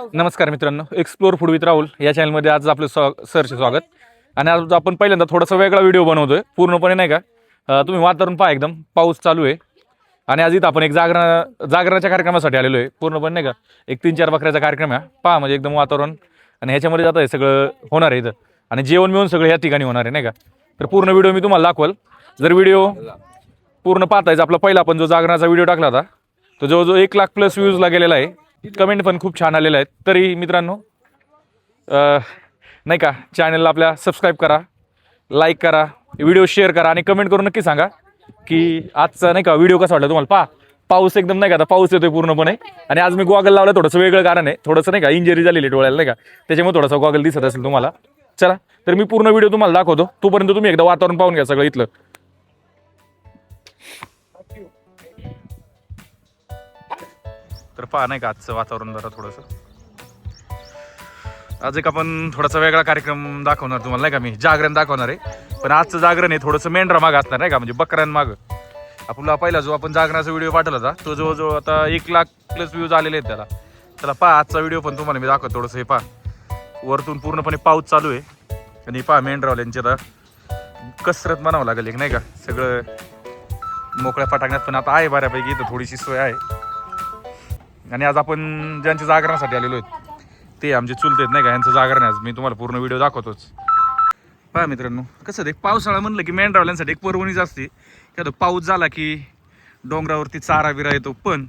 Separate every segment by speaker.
Speaker 1: नमस्कार मित्रांनो, explore food with Rahul या चॅनलमध्ये आज आपलं सरचे स्वागत. आणि आज आपण पहिल्यांदा थोडासा वेगळा व्हिडिओ बनवतोय. पूर्णपणे नाही का तुम्ही वातावरण पहा, एकदम पाऊस चालू आहे. आणि आज इथं आपण एक जागरणाच्या कार्यक्रमासाठी आलेलो आहे. पूर्णपणे नाही का एक 3-4 बकऱ्याचा कार्यक्रम आहे. पहा म्हणजे एकदम वातावरण आणि ह्याच्यामध्ये जातं हे सगळं होणार आहे इथं. आणि जेवण मिळून सगळं ह्या ठिकाणी होणार आहे नाही का. तर पूर्ण व्हिडिओ मी तुम्हाला दाखवल. जर व्हिडिओ पूर्ण पाहतायच, आपला पहिला आपण जो जागरणाचा व्हिडिओ टाकला होता तो जवळजवळ 1 लाख प्लस व्ह्यूजला गेलेला आहे. कमेंट पण खूप छान आलेले आहेत. तरी मित्रांनो नाही का चॅनलला आपल्या सबस्क्राईब करा, लाईक करा, व्हिडिओ शेअर करा आणि कमेंट करून नक्की सांगा की आजचा नाही का व्हिडिओ कसा वाटला तुम्हाला. पहा पाऊस एकदम नाही का, आता पाऊस येतोय पूर्णपणे. आणि आज मी गॉगल लावला, थोडंसं वेगळं कारण आहे. थोडंसं नाही का इंजरी झालेली डोळ्याला नाही का, त्याच्यामुळे थोडासा गॉगल दिसत असेल तुम्हाला. चला तर मी पूर्ण व्हिडिओ तुम्हाला दाखवतो. तोपर्यंत तुम्ही एकदा वातावरण पाहून घ्या सगळं इथलं. तर पहा नाही का आजचं वातावरण जरा थोडंसं. आज एक आपण थोडासा वेगळा कार्यक्रम दाखवणार तुम्हाला नाही का. मी जागरण दाखवणार आहे, पण आजचं जागरण आहे थोडंसं मेंढरा मागं असणार नाही का, म्हणजे बकऱ्यांमागं. आपला पहिला जो आपण जागरणाचा व्हिडिओ पाठवला होता तो जवळजवळ आता 1 लाख प्लस व्ह्यूज आलेले आहेत त्याला. त्याला पहा आजचा व्हिडिओ पण तुम्हाला मी दाखवतो थोडंसं. हे पहा वरतून पूर्णपणे पाऊस चालू आहे. आणि पहा मेंढरावाल्यांची आता कसरत म्हणावं लागेल एक नाही का. सगळं मोकळ्या पटांगणात पण आता आहे बऱ्यापैकी, इथं थोडीशी सोय आहे. आणि आज आपण ज्यांच्या जागरणासाठी आलेलो आहेत ते आमचे चुलते आहेत नाही का, यांचं जागरण आहे आज. मी तुम्हाला पूर्ण व्हिडिओ दाखवतोच. पहा मित्रांनो कसं ते पावसाळा म्हणलं की मेंढरावाल्यांसाठी एक पर्वणीच असते. की पाऊस झाला की डोंगरावरती चारा बिरा येतो, पण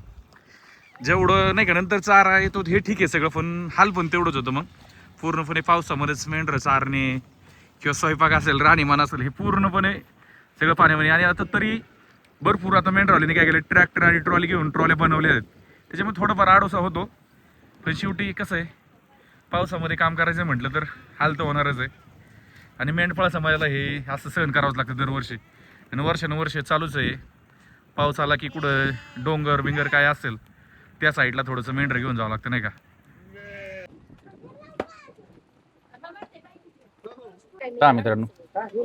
Speaker 1: जेवढं नाही का नंतर चारा येतो हे ठीक आहे सगळं, पण हाल पण तेवढंच होतं. मग पूर्णपणे पावसामध्येच मेंढरं चारणे किंवा स्वयंपाक असेल, राहणीमान असेल, हे पूर्णपणे सगळं पाण्यामध्ये. आणि आता तरी भरपूर आता मेंढरावाल्यांनी काय केलं, ट्रॅक्टर आणि ट्रॉली घेऊन ट्रॉल्या बनवल्या आहेत. त्याच्यामुळे थोडंफार आडोसा होतो, पण शेवटी कसं आहे पावसामध्ये काम करायचं म्हटलं तर हाल तर होणारच आहे. आणि मेंढपाळ समाजाला हे असं सहन करावंच लागतं दरवर्षी. आणि वर्षानुवर्ष चालूच आहे. पाऊस आला की कुठं डोंगर बिंगर काय असेल त्या साईडला थोडंसं मेंढर घेऊन जावं लागतं नाही का. का मित्रांनो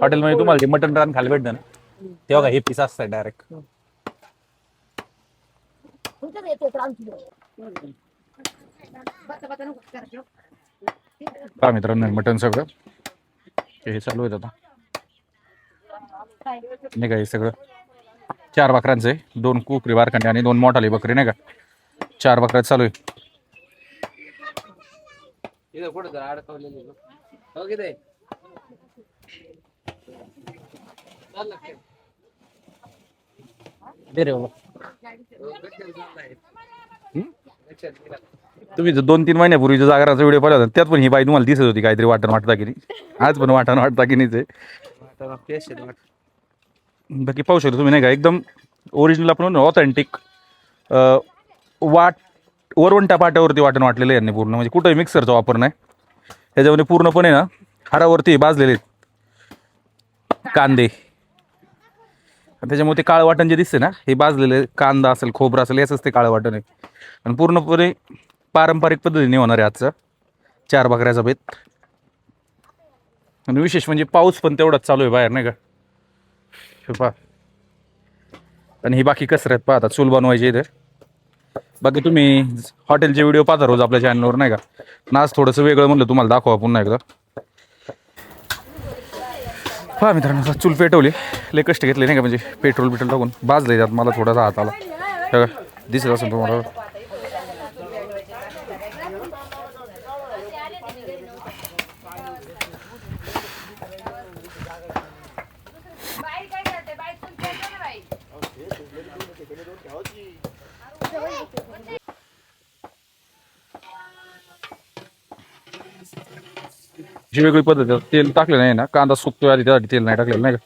Speaker 1: हॉटेलमध्ये तुम्हाला जे मटन रान खायला भेटतं ना, तेव्हा का हे पीस असतात डायरेक्ट. पहा मित्रांनो मटन सगळं हे चालू आहे आता नाही का. हे सगळं 4 बकऱ्यांचं आहे, 2 कुकरी बारकांडे आणि 2 मोठाले बकरी नाही का. 4 बकऱ्या चालू आहे. तुम्ही जर 2-3 महिन्यापूर्वीच्या जागराचा व्हिडिओ पाहिला होता त्यात पण ही बाई तुम्हाला दिसत होती काहीतरी वाटण वाटता की नाही. आज पण वाटण वाटता की नाही ते बाकी पाहू शकतो तुम्ही नाही का. एकदम ओरिजिनल आपण ऑथेंटिक वरवंटा पाट्यावरती वाटण वाटलेलं आहे यांनी पूर्ण, म्हणजे कुठंही मिक्सरचा वापर नाही. त्याच्यामध्ये पूर्णपणे ना हारावरती भाजलेले कांदे. त्याच्यामुळे ते काळं वाटण जे दिसते ना, हे भाजलेले कांदा असेल, खोबरं असेल, याचंच ते काळं वाटण आहे. आणि पूर्णपणे पारंपरिक पद्धतीने होणार आहे आजचा 4 बकऱ्याचा बेत. आणि विशेष म्हणजे पाऊस पण तेवढाच चालू आहे बाहेर नाही का. पहा आणि ही बाकी कसरत पाहता चूल बनवायची इथे. बाकी तुम्ही हॉटेलचे व्हिडिओ पाहता रोज आपल्या चॅनलवर नाही का. पण आज थोडंसं वेगळं म्हणलं तुम्हाला दाखवा पुन्हा एकदा. पहा मित्रांनो चूल पेटवली, लय कष्ट घेतले नाही का, म्हणजे पेट्रोल टाकून भाजले त्यात. मला थोडासा हात आला दिसत असेल तुम्हाला. जी वेगळी पद्धत आहे, तेल टाकलं नाही ना, कांदा सुकतोय आधी त्यासाठी तेल नाही टाकलेलं नाही का.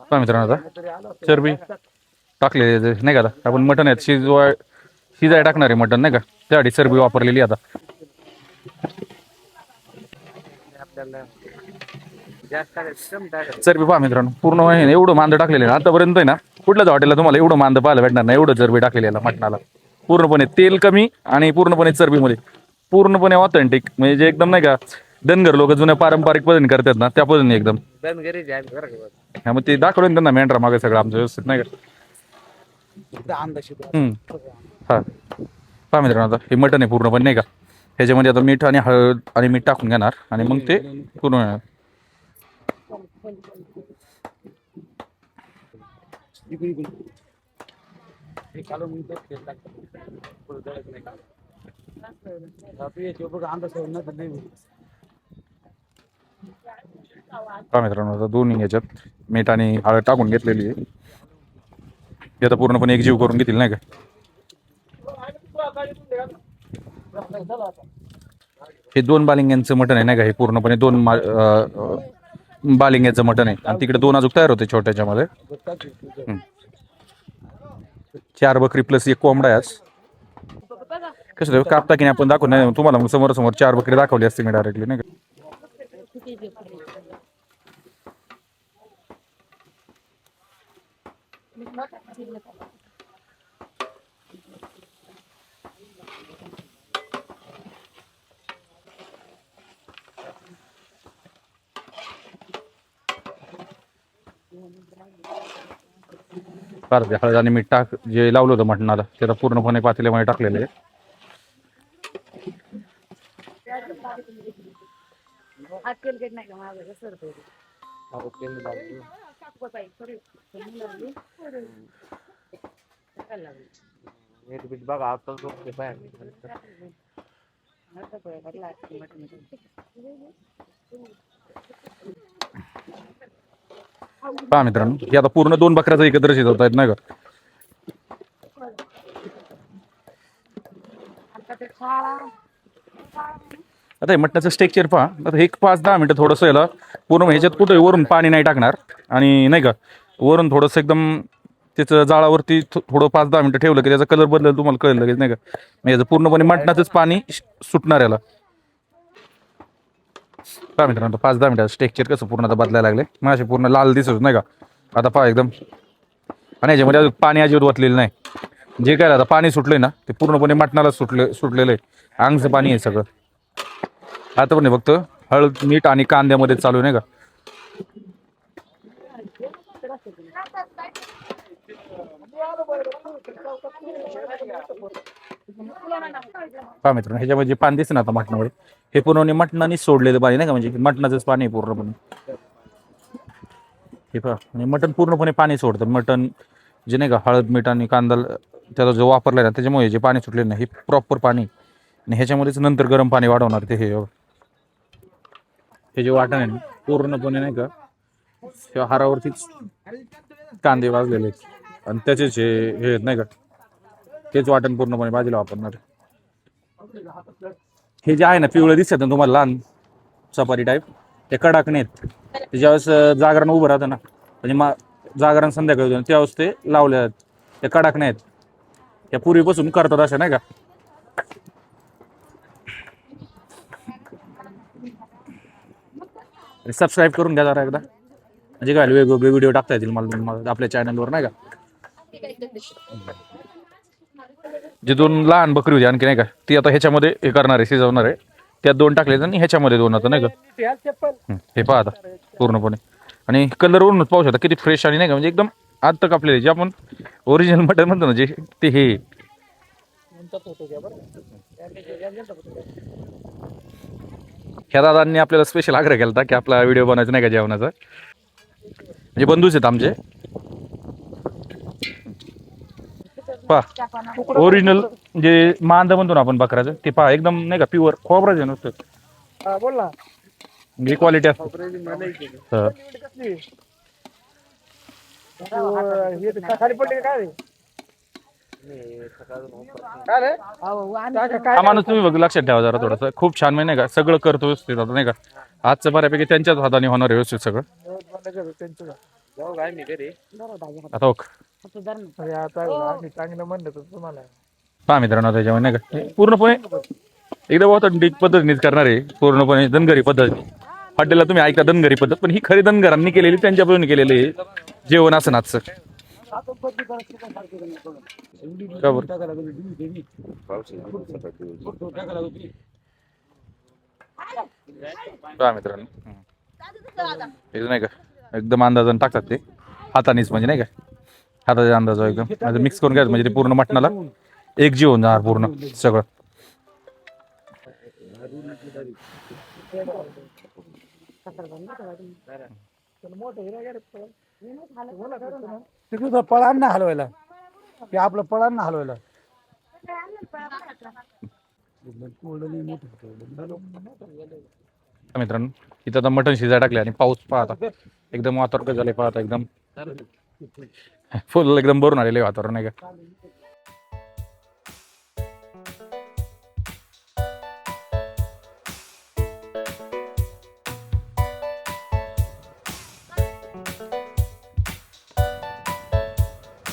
Speaker 1: पहा मित्रांनो आता चरबी टाकले नाही का. आता आपण मटण आहेत शिजाय टाकणार आहे मटण नाही का, त्यासाठी चरबी वापरलेली आता. चरबी पहा मित्रांनो पूर्ण एवढं मांद टाकलेलं आहे आतापर्यंत आहे ना. कुठल्याच हॉटेलला तुम्हाला एवढं मांद पाहायला भेटणार नाही, एवढं चरबी टाकलेलं आहे मटणाला. पूर्णपणे तेल कमी आणि पूर्णपणे चरबीमध्ये, पूर्णपणे ऑथेंटिक, म्हणजे जे एकदम नाही का धनगर लोक जुन्या पारंपरिक पद्धतीने करतात ना त्या पद्धतीने एकदम. हा मग ते दाखवलं त्यांना मेंढरा मागे सगळं आमचं व्यवस्थित नाही का. हा पहा मित्रांनो, आता हे मटण आहे पूर्णपणे नाही का. ह्याच्यामध्ये आता मीठ आणि हळद आणि मीठ टाकून घेणार आणि मग ते पूर्ण पहा मित्रांनो, आता दोन्ही ह्याच्यात मीठ आणि हळद टाकून घेतलेली आहे. ते आता पूर्णपणे एकजीव करून घेतील नाही का. हे 2 बालिंग्यांचं मटण आहे नाही का. हे पूर्णपणे 2 बालिंग्याचं मटण आहे आणि तिकडे 2 अजून तयार होते छोट्याच्यामध्ये. 4 बकरी प्लस 1 कोंबडा आहे आज. कसं कापता की नाही आपण दाखवू नाही तुम्हाला, मग समोर 4 बकरी दाखवली असते मी डायरेक्टली नाही का. फार हळद आणि मीठ टाक जे लावलं होतं मटणाला त्याला पूर्णपणे पातेल्यामध्ये टाकलेलं आहे. पहा मित्रांनो, हे आता पूर्ण 2 बकऱ्याचं एकत्र शिजवत आहेत नाही का. आता हे मटणाचं स्ट्रक्चर पहा. आता एक 5-10 मिनिटं थोडंसं याला पूर्ण ह्याच्यात कुठे वरून पाणी नाही टाकणार आणि नाही का वरून थोडंसं एकदम त्याचं जाळावरती थोडं 5-10 मिनिटं ठेवलं की त्याचा कलर बदलेल, तुम्हाला कळेल लगेच नाही का. म्हणजे याचं पूर्णपणे मटणाचंच पाणी सुटणार याला. पहा मित्रांनो, 5-10 मिनिटाचं स्ट्रक्चर कसं पूर्ण आता बदलायला लागले. मग असे पूर्ण लाल दिसत नाही का आता पहा एकदम. आणि याच्यामध्ये अजून पाणी अजिबात ओतलेलं नाही. जे काय आता पाणी सुटलंय ना ते पूर्णपणे मटणाला सुटलेलं आहे. अंगचं पाणी आहे सगळं. आता पण फक्त हळद मीठ आणि कांद्यामध्ये चालू नाही का. पहा मित्रांनो, ह्याच्यामध्ये जे पाणी दिसतं ना आता मटणामध्ये, हे पूर्ण मटणाने सोडलेलं पाणी नाही का, म्हणजे मटणाचंच पाणी आहे पूर्णपणे. हे पहा, म्हणजे मटण पूर्णपणे पाणी सोडतं. मटण जे नाही का हळद मीठ आणि कांदा त्याचा जो वापरला ना त्याच्यामुळे जे पाणी सुटले ना हे प्रॉपर पाणी. आणि ह्याच्यामध्येच नंतर गरम पाणी वाढवणार ते. हे जे वाटण आहे पूर्णपणे नाही का त्या हारावरतीच कांदे वाजलेले आहेत आणि त्याचेच हे नाही का तेच वाटण पूर्णपणे भाजीला वापरणार. हे जे आहे ना पिवळं दिसत ना तुम्हाला लहान चपाती टाईप, ते कडाकणे आहेत. ते ज्यावेळेस जागरण उभं राहतं ना म्हणजे जागरण संध्याकाळी होतं त्यावेळेस ते लावले आहेत. ते कडाकणे आहेत, त्या पूर्वीपासून करतात अशा नाही का. सबस्क्राईब करून घ्या जरा एकदा, म्हणजे काय वेगवेगळे व्हिडिओ टाकता येतील मला आपल्या चॅनलवर नाही का. जे 2 लहान बकरी होती आणखी नाही का ती आता ह्याच्यामध्ये हे करणार आहे, शिजवणार आहे. त्यात 2 टाकले आणि ह्याच्यामध्ये 2 आता नाही का. हे पहा आता पूर्णपणे आणि कलरवरूनच पाहू शकता किती फ्रेश आणि नाही का म्हणजे एकदम आत्ता कापलेले जे आपण ओरिजिनल मटन म्हणतो ना जे ते हे. ह्या दादांनी आपल्याला स्पेशल आग्रह केला होता की आपला व्हिडिओ बनवायचा नाही का जेवणाचा. म्हणजे बंधूच आहेत आमचे. पहा ओरिजिनल जे मांदा म्हणतो ना आपण बकराचं ते पहा एकदम नाही का प्युअर खोबराच आहे नुसतं. बोल ना ही क्वालिटी असते. हा माणूस तुम्ही बघ लक्षात ठेवा जरा थोडंसं. खूप छान नाही का सगळं करतो व्यवस्थित आता नाही का. आजचं बऱ्यापैकी त्यांच्याच हाताने होणार व्यवस्थित सगळं. आता पहा मित्रांनो त्याच्यामध्ये नाही का पूर्णपणे एकदम ऑथेंटिक पद्धतीनेच करणार आहे. पूर्णपणे धनगरी पद्धत. हॉटेलला तुम्ही ऐकता धनगरी पद्धत, पण ही खरी धनगरांनी केलेली त्यांच्यापासून केलेली जेवण असं नाचचं. का बरं? पहा मित्रांनो, हे नाही का एकदम अंदाजाने टाकतात ते हातानेच, म्हणजे नाही का हाताच्या अंदाज एकदम मिक्स करून घ्यायचं, म्हणजे ते पूर्ण मटणाला एक जीव होऊन जाणार पूर्ण सगळं.
Speaker 2: पळान ना हलवायला, ते आपलं पळान ना हलवायला.
Speaker 1: मित्रांनो इथं आता मटण शिजायला टाकले आणि पाऊस पाहता एकदम वातावरण झाले, पाहता एकदम फुल एकदम भरून आलेले वातावरण आहे का.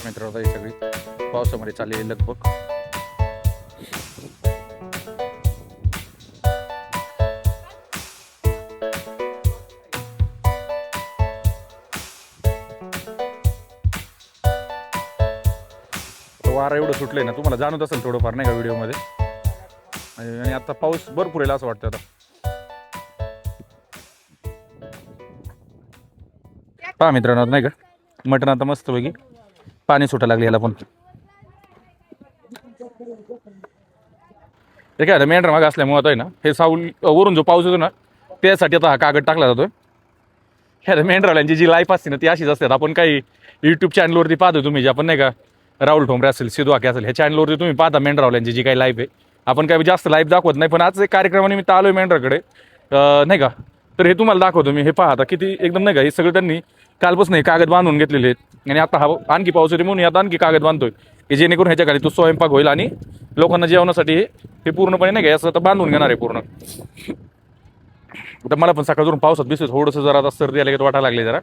Speaker 1: मित्रांनो ही सगळी पावसामध्ये चाललेली लगबग. वारा एवढं सुटलंय ना, तुम्हाला जाणवत असेल थोडंफार नाही का व्हिडिओमध्ये. आणि आता पाऊस भरपूर येईल असं वाटतं. आता पहा मित्रांनो नाही का मटण आता मस्त पैकी पाणी सुटायला लागले याला पण. हे काय मेंढरा माग असल्यामुळे आता आहे ना, हे साऊल वरून जो पाऊस येतो ना त्यासाठी आता हा कागद टाकला जातोय. ह्या मेंढराल्यांची जी लाईफ असते ना ती अशीच असते. आपण काही युट्यूब चॅनलवरती पाहतो, तुम्ही जे आपण नाही का राहुल ठोंबरे असेल, सिद्धू आके असेल, ह्या चॅनलवरती तुम्ही पाहता मेंढरावल्यांची जी काही लाईफ आहे. आपण काही जास्त लाईफ दाखवत नाही, पण आज एक कार्यक्रमानिमित्त आलोय मेंढराकडे नाही का, तर हे तुम्हाला दाखवतो मी. हे पहा आता किती एकदम नाही का, हे सगळं त्यांनी कालपासून हे कागद बांधून घेतलेले आहेत. आणि आता हा आणखी पाऊस येते म्हणून आता आणखी कागद बांधतोय की जेणेकरून ह्याच्या खाली तो स्वयंपाक होईल आणि लोकांना जेवणासाठी हे पूर्णपणे नाही का असं आता बांधून घेणार आहे पूर्ण. आता मला पण सकाळवरून पावसात दिसतो थोडंसं जरा आता सर्दी आले वाटायला लागले जरा.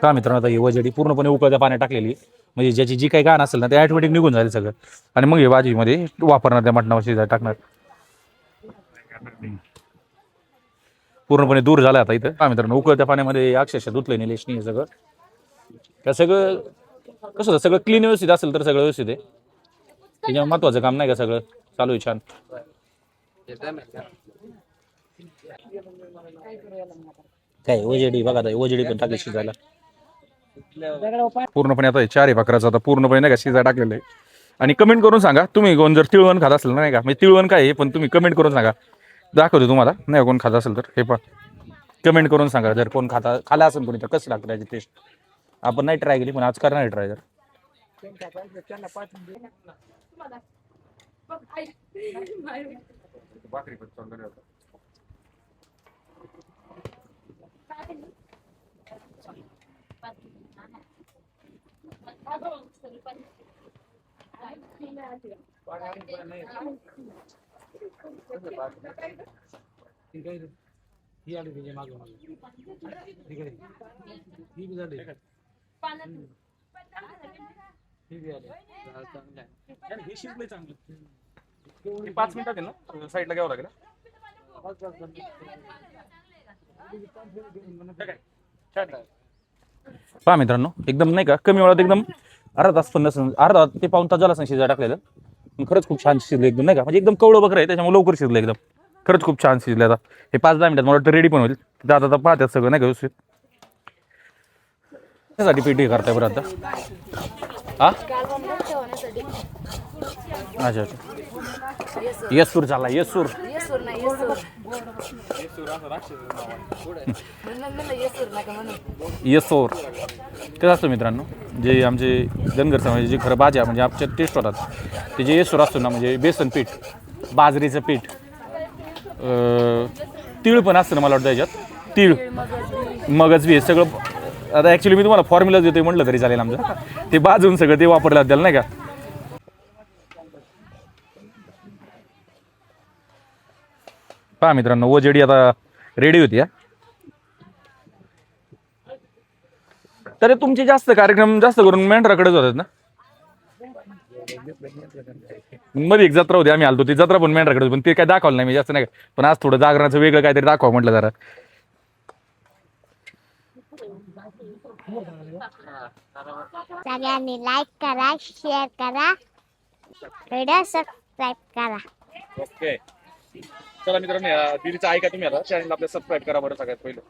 Speaker 1: का मित्रांनो आता ही वजडी पूर्णपणे उकळत्या पाण्यात टाकलेली, म्हणजे ज्याची जी काही घाण असेल ना ते ऑटोमॅटिक निघून जाईल सगळं. आणि मग हे भाजीमध्ये वापरणार, त्या मटणावर शिजायला टाकणार. पूर्णपणे दूर झालं आता इथं. का मित्रांनो उकळत्या पाण्यामध्ये अक्षरशः धुतलंय नाही लेशनी हे सगळं. त्या सगळं कसं सगळं क्लीन व्यवस्थित असेल तर सगळं व्यवस्थित आहे. त्याच्यामुळे महत्वाचं काम नाही का सगळं चालू आहे छान. काय वजडी बघा आता वजडी पण टाकली शिजायला पूर्णपणे. आता 4 बकराचं आता पूर्णपणे नाही का शिजायला टाकलेलं आहे. आणि कमेंट करून सांगा तुम्ही कोण जर तिळवण खात असेल नाही का, म्हणजे तिळवण काय आहे पण तुम्ही कमेंट करून सांगा, दाखवतो तुम्हाला नाही कोण खात असेल तर. हे पण कमेंट करून सांगा जर कोण खाला असेल कोणी तर कसं लागतं त्याची टेस्ट. आपण नाही ट्राय केली पण आज करणार ट्राय जर. हे 5 मिनिटात आहे ना साईडला घ्यावं लागेल. पहा मित्रांनो एकदम नाही का कमी वेळात एकदम अर्धा तास पण नसेल, अर्धा ते पाऊण तास झाला शिजायला टाकलेलं. खरंच खूप छान शिजलं एकदम नाही का, म्हणजे एकदम कवळं बकरं आहे त्याच्यामुळे लवकर शिजलं एकदम. खरंच खूप छान शिजलं. आता हे 5-10 मिनिटात मला वाटतं रेडी पण होईल. आता पाहतात सगळं नाही का व्यवस्थित. त्यासाठी पीठ हे करताय बरं आता. हा अच्छा अच्छा येसूर झाला येसूर. येसूर तेच असतं मित्रांनो. जे आमचे धनगर समाजाचे जे खरं भाज्या म्हणजे आमच्या टेस्ट होतात ते जे येसूर असतो ना, म्हणजे बेसन पीठ, बाजरीचं पीठ, तीळ पण असतं ना मला वाटतं याच्यात. तीळ मगज बी हे सगळं. आता ॲक्च्युली मी तुम्हाला फॉर्म्युला देतोय म्हटलं तरी चालेल आमचं. ते भाजून सगळं ते वापरलं त्याला नाही का. पहा मित्रांनो वजडी आता रेडी होती. तर तुमचे जास्त कार्यक्रम जास्त करून मेंढराकडेच होतात ना. मध्ये एक जत्रा होती, आम्ही आलतो ती जत्रा पण मेंढराकडे होती, पण ते काय दाखवलं नाही मी जास्त नाही. पण आज थोडं जागरणाचं वेगळं काहीतरी दाखवा म्हटलं जरा.
Speaker 3: सगळ्यांनी लाईक करा, शेअर करा, व्हिडिओ सबस्क्राईब करा.
Speaker 1: ओके चला मित्रांनो, दीदीचं ऐका तुम्ही आता, चॅनल आपल्या सबस्क्राईब करा बरं सगळ्यात पहिलं.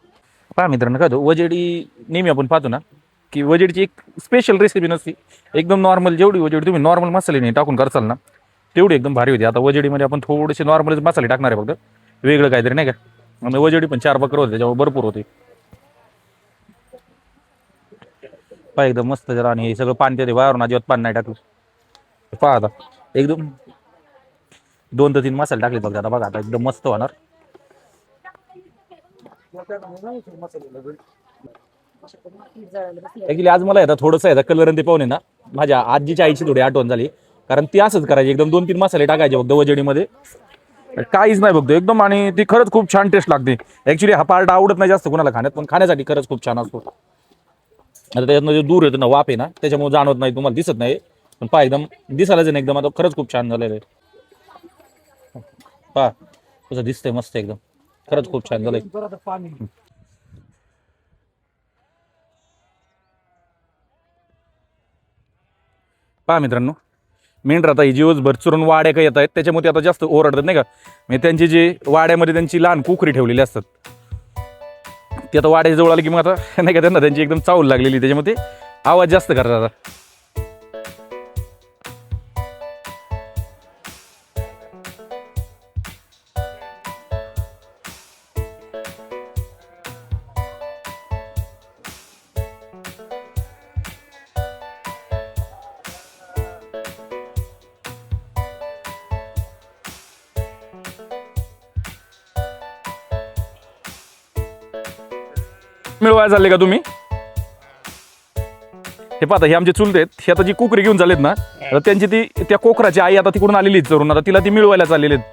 Speaker 1: पहा मित्रांनो, काय होतं वजेडी नेहमी आपण पाहतो ना की वजेडची एक स्पेशल रेसिपी नसती, एकदम नॉर्मल जेवढी वजेडी तुम्ही नॉर्मल मसाले नाही टाकून करसाल ना तेवढी एकदम भारी होती. आता वजेडीमध्ये आपण थोडेसे नॉर्मल मसाले टाकणार आहे फक्त, वेगळं काहीतरी नाही का. आणि वजेडी पण 4 बकर होते त्याच्यामुळे भरपूर होते. पहा एकदम मस्त जरा, आणि हे सगळं पाणी त्याचे बाहेरून अजिबात पाणी नाही टाकलं. पहा आता एकदम 2 ते 3 मसाले टाकले बघा आता, बघा आता एकदम मस्त होणार. ऍक्च्युली आज मला आता थोडंसं याचा कलर आणि ते पाहून ना माझ्या आजीच्या आईची थोडी आठवण झाली, कारण ती असंच करायची, एकदम 2-3 मसाले टाकायचे फक्त वजेडीमध्ये, काहीच नाही बघतो एकदम. आणि ती खरंच खूप छान टेस्ट लागते. ऍक्च्युली हा पार्ट आवडत नाही जास्त कोणाला खाण्यात, पण खाण्यासाठी खरंच खूप छान असतो. आता त्याच्यातनं जे दूर येतो ना वाफ आहे ना, त्याच्यामुळे जाणवत नाही, तुम्हाला दिसत नाही, पण पहा एकदम दिसायलाच नाही एकदम. आता खरंच खूप छान झालेलं आहे. पहा कसं दिसतंय मस्त एकदम, खरंच खूप छान झालंय. पहा मित्रांनो, मेंढर आता ही दिवसभर चुरून वाड्या काही येत आहेत, त्याच्यामुळे आता जास्त ओरडतात नाही का. म्हणजे त्यांची जी वाड्यामध्ये त्यांची लहान कुकरी ठेवलेली असतात, ती आता वाड्याच्या जवळ आली की मग आता नाही का त्यांना त्यांची एकदम चावल लागलेली, त्याच्यामुळे ते आवाज जास्त करतात आता. मिळवायला चालले का तुम्ही? हे पाहता, हे आमचे चुलते आहेत, हे आता जी कुकरी घेऊन चाललेत ना, तर त्यांची ती त्या कोकराची आई आता तिकडून आलेली चरून, आता तिला ती मिळवायला चाललेली आहेत.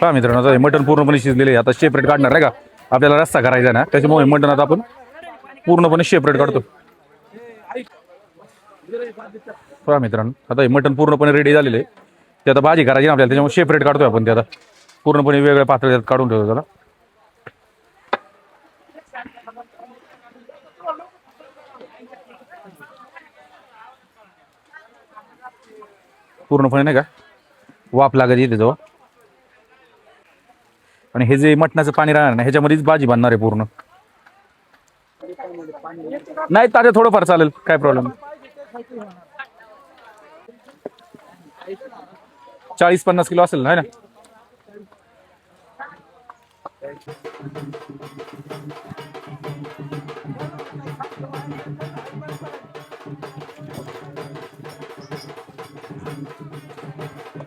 Speaker 1: पहा मित्रांनो, आता हे मटण पूर्णपणे शिजलेले आहे, आता सेपरेट काढणार नाही का, आपल्याला रस्सा करायचा ना, त्याच्यामुळे मटण आता आपण पूर्णपणे सेपरेट काढतो. पहा मित्रांनो, आता हे मटण पूर्णपणे रेडी झालेले आहे, ते आता भाजी करायची ना आपल्याला, त्याच्यामुळे सेपरेट काढतोय आपण. ते आता पूर्णपणे वेगळ्या पातळीत काढून ठेवतो त्याला. पूर्णपणे नाही का वाफ लागत येते जवळ, आणि हे जे मटणाचं पाणी राहणार ना ह्याच्यामध्येच भाजी बनणार आहे पूर्ण. नाही ताजे थोडंफार चालेल, काय प्रॉब्लेम. 40-50 किलो असेल ना.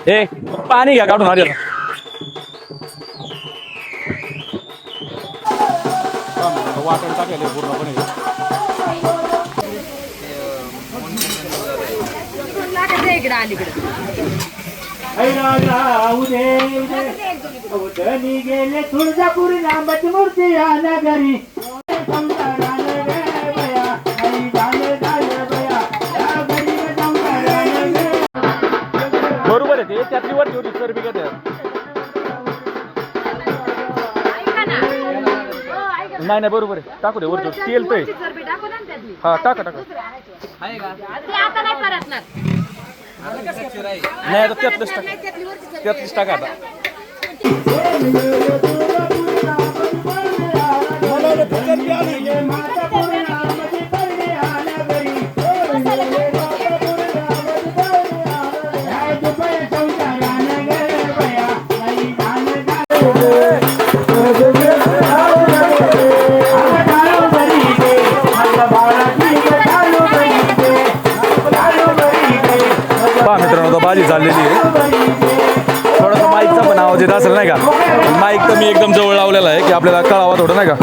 Speaker 1: ए पाणी घ्या काढून आधी. वाटण टाकले पूर्णपणे.
Speaker 4: गेले तुळजापूर लांबची मूर्ती नगरी.
Speaker 1: बरोबर आहे ते, त्यातली वरची होती चरबी का त्यात. नाही नाही बरोबर आहे, टाकू दे वरची तेल ते. हा टाका टाका. नाही आता त्यातलंच टाका, त्यातलीच टाका आता. मित्रांनो भाजी चाललेली आहे, थोडंसं माईकचा पण आवाज येत असेल नाही का. माईक तर मी एकदम जवळ लावलेला आहे की आपल्याला कळावा थोडं नाही का.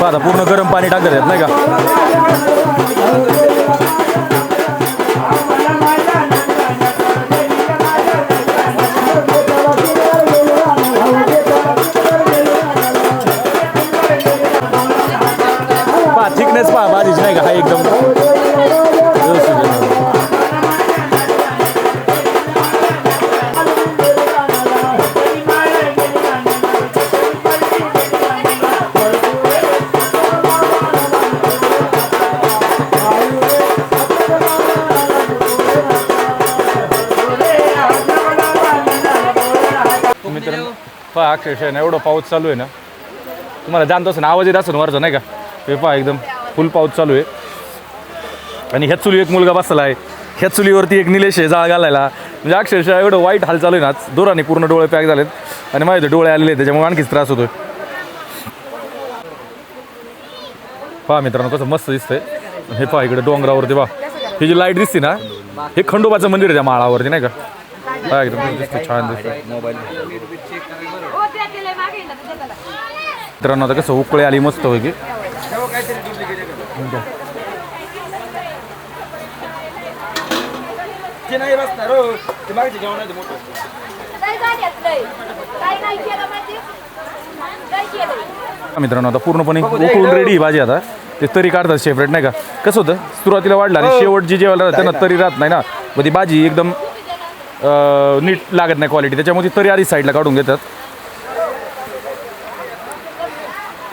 Speaker 1: आता पूर्ण गरम पाणी टाकत आहेत नाही का. पहा थिकनेस पहा भाजीच नाही का हा एकदम व्यवस्थित आहे. मित्रांनो पहा अक्षरशः ना एवढं पाऊस चालू आहे ना, तुम्हाला जाणत असं आवाज येत असं वरचा नाही का. हे पहा एकदम फुल पाऊस चालू आहे. आणि ह्याच चुली एक मुलगा बसला आहे, ह्याच चुलीवरती एक निलेश आहे जाळ घालायला. म्हणजे अक्षरशः एवढं वाईट हाल चालू आहे ना, दोराने पूर्ण डोळे पॅक झालेत आणि माझे डोळे आलेले आहेत, त्याच्यामुळे आणखीच त्रास होतोय. पहा मित्रांनो कसं मस्त दिसतंय. हे पहा इकडे डोंगरावरती पहा ही जी लाईट दिसते ना, हे खंडोबाचं मंदिर आहे त्या माळावरती नाही का. हा एकदम दिसतं छान दिसतं. मित्रांनो आता कसं उकळी आली मस्त होय की. मित्रांनो आता पूर्णपणे उकळून रेडी भाजी. आता ते तरी काढतात सेपरेट नाही का. कसं होतं सुरुवातीला वाढलं आणि शेवट जी जेवायला राहतं त्यांना तरी राहत नाही ना, मग ती भाजी एकदम नीट लागत नाही क्वालिटी, त्याच्यामुळे ती तरी आधी साईडला काढून घेतात.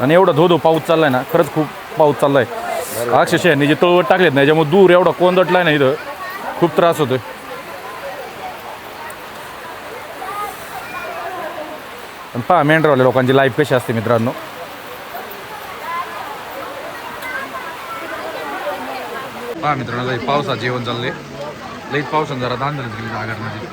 Speaker 1: आणि एवढा धो पाऊस चाललाय ना, खरंच खूप पाऊस चाललाय. अक्षरशः यांनी जे तळवट टाकलेत ना त्याच्यामुळे दूर एवढा कोंदटलाय ना इथं, खूप त्रास होतोय. पण पहा मेंढरावाल्या लोकांची लाईफ कशी असते मित्रांनो. पहा मित्रांनो पावसात जेवण चाललंय, लईच पावसानं जरा धांदलच गेली जागरणाची.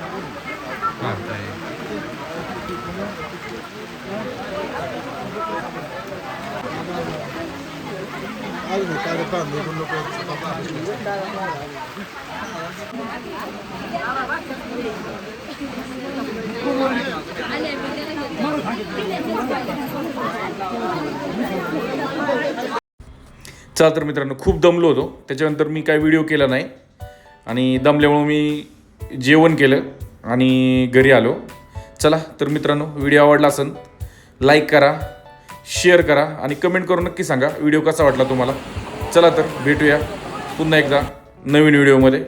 Speaker 1: चला तर मित्रांनो खूप दमलो होतो, त्याच्यानंतर मी काय व्हिडिओ केला नाही आणि दमल्यामुळं मी जेवण केलं आणि घरी आलो. चला तर मित्रांनो व्हिडिओ आवडला असेल लाईक करा, शेअर करा आणि कमेंट करून नक्की सांगा व्हिडिओ कसा वाटला तुम्हाला. चला तर भेटूया पुन्हा एकदा नवीन व्हिडिओमध्ये.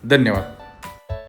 Speaker 1: धन्यवाद.